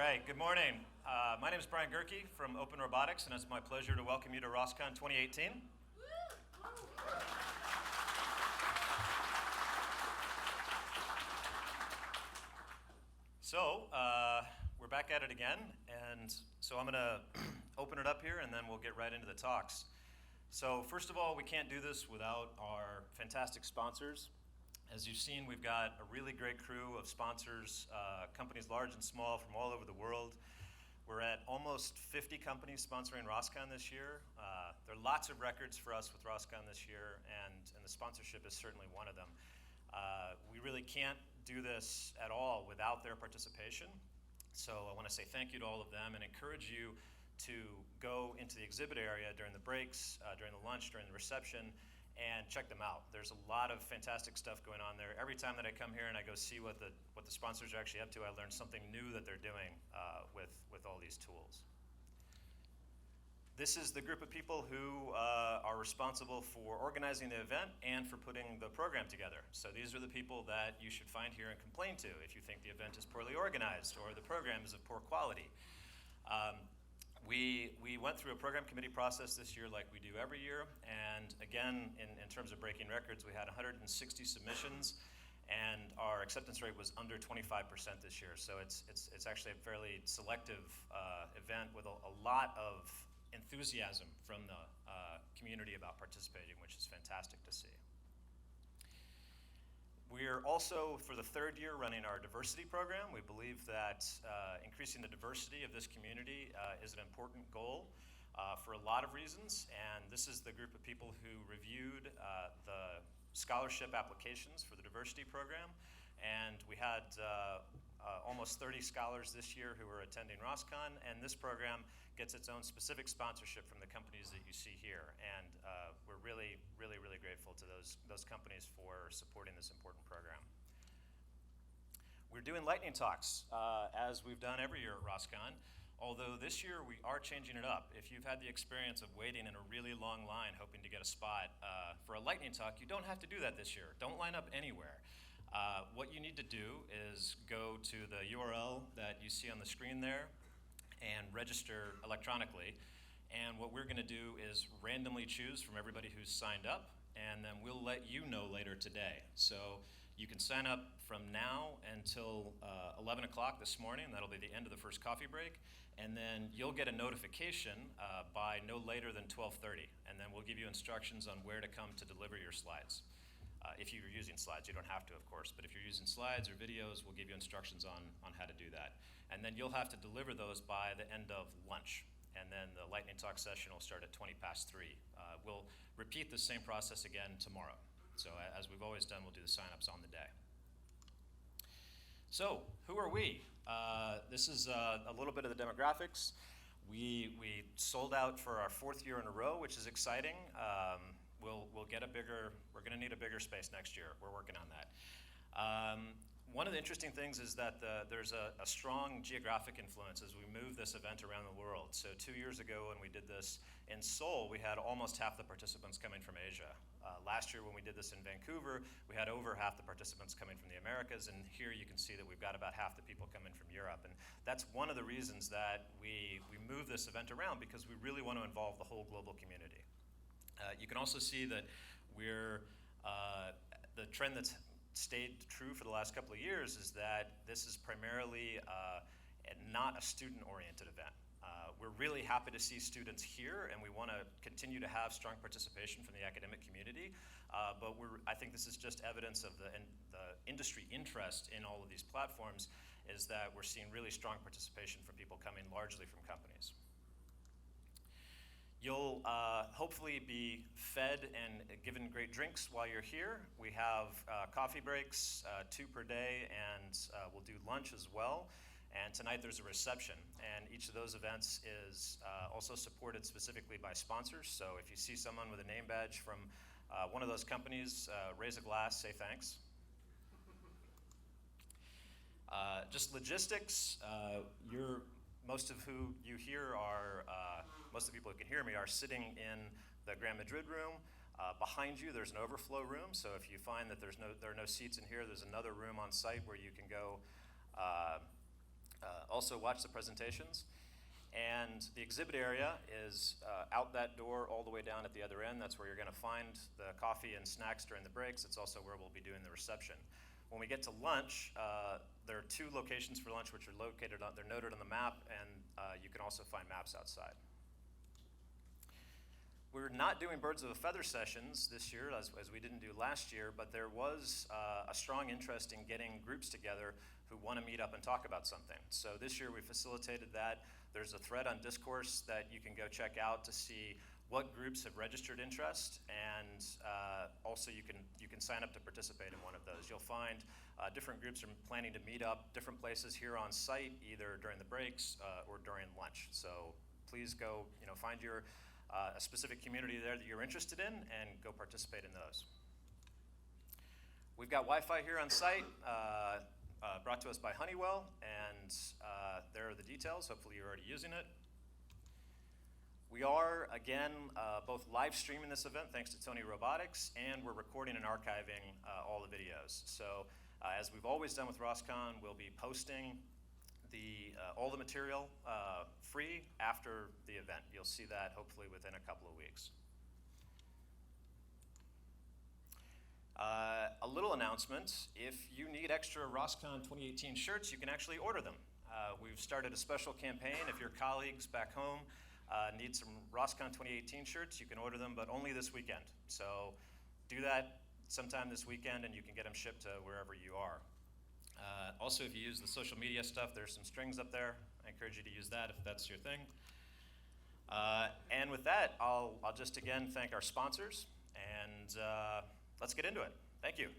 right, good morning. My name is Brian Gerke from Open Robotics, and it's my pleasure to welcome you to ROSCon 2018. So, we're back at it again, and so I'm going to open it up here, and then we'll get right into the talks. So, first of all, we can't do this without our fantastic sponsors. As you've seen, we've got a really great crew of sponsors, companies large and small from all over the world. We're at almost 50 companies sponsoring ROSCon this year. There are lots of records for us with ROSCon this year, and the sponsorship is certainly one of them. We really can't do this at all without their participation. So I want to say thank you to all of them and encourage you to go into the exhibit area during the breaks, during the lunch, during the reception, and check them out. There's a lot of fantastic stuff going on there. Every time that I come here and I go see what the sponsors are actually up to, I learn something new that they're doing with all these tools. This is the group of people who are responsible for organizing the event and for putting the program together. So these are the people that you should find here and complain to if you think the event is poorly organized or the program is of poor quality. We went through a program committee process this year like we do every year, and again, in terms of breaking records, we had 160 submissions, and our acceptance rate was under 25% this year. So it's actually a fairly selective event with a lot of enthusiasm from the community about participating, which is fantastic to see. We're also, for the third year, running our diversity program. We believe that increasing the diversity of this community is an important goal for a lot of reasons, and this is the group of people who reviewed the scholarship applications for the diversity program, and we had almost 30 scholars this year who are attending ROSCon, and this program gets its own specific sponsorship from the companies that you see here, and we're really, really, really grateful to those companies for supporting this important program. We're doing lightning talks, as we've done every year at ROSCon, although this year we are changing it up. If you've had the experience of waiting in a really long line hoping to get a spot for a lightning talk, you don't have to do that this year. Don't line up anywhere. What you need to do is go to the URL that you see on the screen there and register electronically. And what we're going to do is randomly choose from everybody who's signed up, and then we'll let you know later today. So you can sign up from now until 11 o'clock this morning. That'll be the end of the first coffee break. And then you'll get a notification by no later than 12:30. And then we'll give you instructions on where to come to deliver your slides. If you're using slides, you don't have to, of course, but if you're using slides or videos, we'll give you instructions on how to do that. And then you'll have to deliver those by the end of lunch. And then the lightning talk session will start at 3:20. We'll repeat the same process again tomorrow. So as we've always done, we'll do the signups on the day. So who are we? This is a little bit of the demographics. We sold out for our fourth year in a row, which is exciting. We'll get we're going to need a bigger space next year. We're working on that. One of the interesting things is that there's a strong geographic influence as we move this event around the world. So 2 years ago when we did this in Seoul, we had almost half the participants coming from Asia. Last year when we did this in Vancouver, we had over half the participants coming from the Americas, and here you can see that we've got about half the people coming from Europe. And that's one of the reasons that we move this event around, because we really want to involve the whole global community. You can also see that the trend that's stayed true for the last couple of years is that this is primarily not a student-oriented event. We're really happy to see students here, and we want to continue to have strong participation from the academic community, but I think this is just evidence of the industry interest in all of these platforms, is that we're seeing really strong participation from people coming largely from companies. You'll hopefully be fed and given great drinks while you're here. We have coffee breaks, 2 per day, and we'll do lunch as well. And tonight there's a reception, and each of those events is also supported specifically by sponsors. So if you see someone with a name badge from one of those companies, raise a glass, say thanks. Just logistics, most of who you hear are, most of the people who can hear me are sitting in the Grand Madrid room. Behind you, there's an overflow room, so if you find that there are no seats in here, there's another room on site where you can go Also watch the presentations. And the exhibit area is out that door all the way down at the other end. That's where you're going to find the coffee and snacks during the breaks. It's also where we'll be doing the reception. When we get to lunch, there are 2 locations for lunch which are located on, they're noted on the map, and you can also find maps outside. We're not doing birds of a feather sessions this year as we didn't do last year, but there was a strong interest in getting groups together who want to meet up and talk about something. So this year we facilitated that. There's a thread on Discourse that you can go check out to see what groups have registered interest, and also you can sign up to participate in one of those. You'll find different groups are planning to meet up different places here on site, either during the breaks or during lunch. So please go, find your a specific community there that you're interested in and go participate in those. We've got Wi-Fi here on site, brought to us by Honeywell, and there are the details. Hopefully you're already using it. We are, again, both live streaming this event thanks to Tony Robotics, and we're recording and archiving all the videos. So as we've always done with ROSCon, we'll be posting all the material free after the event. You'll see that hopefully within a couple of weeks. A little announcement, if you need extra ROSCon 2018 shirts, you can actually order them. We've started a special campaign. If your colleagues back home need some ROSCon 2018 shirts, you can order them, but only this weekend. So do that sometime this weekend and you can get them shipped to wherever you are. Also, if you use the social media stuff, there's some strings up there. I encourage you to use that if that's your thing. And with that, I'll just again thank our sponsors, and let's get into it. Thank you.